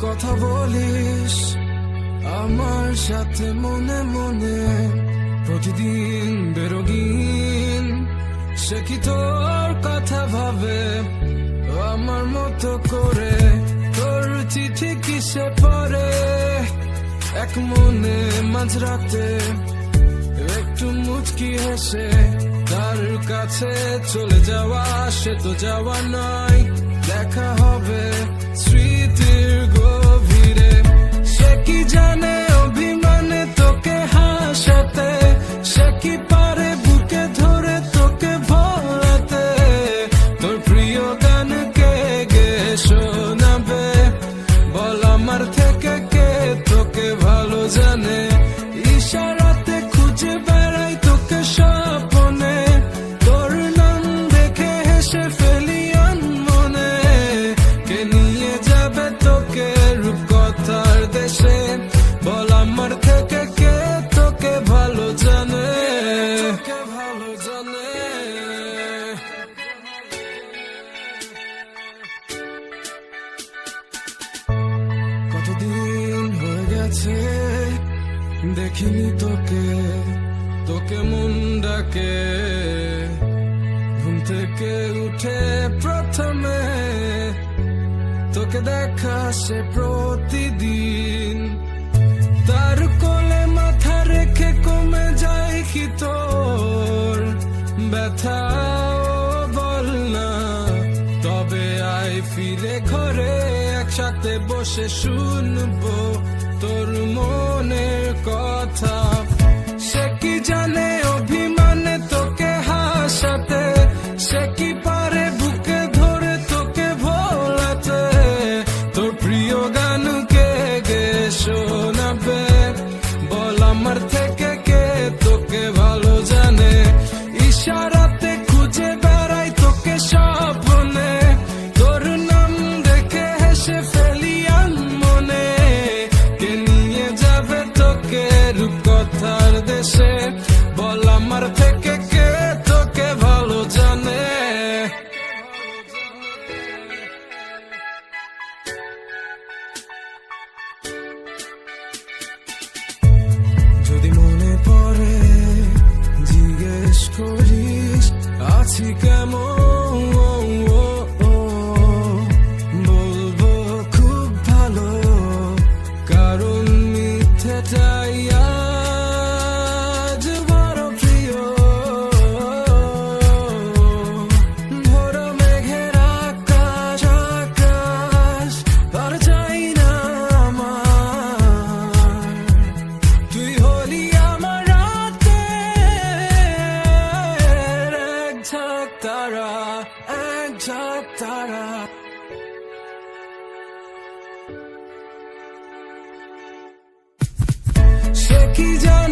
কথা বলিস আমার সাথে মনে মনে, প্রতিদিন বেরোগিন সে কি তোর কথা ভাবে আমার মতো করে? তোর চিঠি কিসে পড়ে এক মনে মাঝরাতে, একটু মুচকি হেসে তার কাছে চলে যাওয়া, সে তো যাওয়া নয়, দেখা হবে স্মৃতির গভীরে। সে কি জানে অভিমানে তোকে হাসাতে, সে কি পারে বুকে ধরে তোকে ভোলাতে, তোর প্রিয় গান কে গে শোনাবে বল আমার থেকে কে তোকে ভালো জানে? ইশারাতে খুঁজে বেড়াই তোকে স্বপ্নে, তোর নাম দেখে হেসে ফেলি মনে, কে নিয়ে যাবে তোকে রূপকথার দেশে বল আমার থেকে কে তোকে ভালো জানে? ভালো জানে। কতদিন হয়ে গেছে দেখিনি তোকে, তোকে মন ডাকে ঘুম থেকে উঠে প্রথমে, তোকে দেখা সে প্রতিদিন, তার কোলে মাথা রেখে কমে যায় কি তোর ব্যথা? বল না তবে আয় ফিরে ঘরে, একসাথে বসে শুনবো তোর মনের কথা। সে কি জানে অভিমানে তোকে হাসাতে, সে কি পারে বুকে ধরে তোকে ভোলাতে, তোর প্রিয় গান কে গে শোনাবে বল আমার থেকে কে তোকে ভালো জানে? ইশারাতে খুঁজে বেড়াই তোকে স্বপ্নে, তোর নাম দেখে হেসে ফেলি মনে, কে নিয়ে যাবে তোকে রূপকথার দেশে বল আমার থেকে কে তোকে ভালো জানে? যদি মনে পড়ে জিজ্ঞেস করিস আছি কেমন, বলবো খুব ভালো, কারণ মিথ্যেটাই আজ বড় প্রিয়। ভোর মেঘের আকাশ আকাশ আর চাই না আমার, তুই হলি আমার রাতের এক ঝাঁক তারা, এক ঝাঁক তারা। সে কি জানে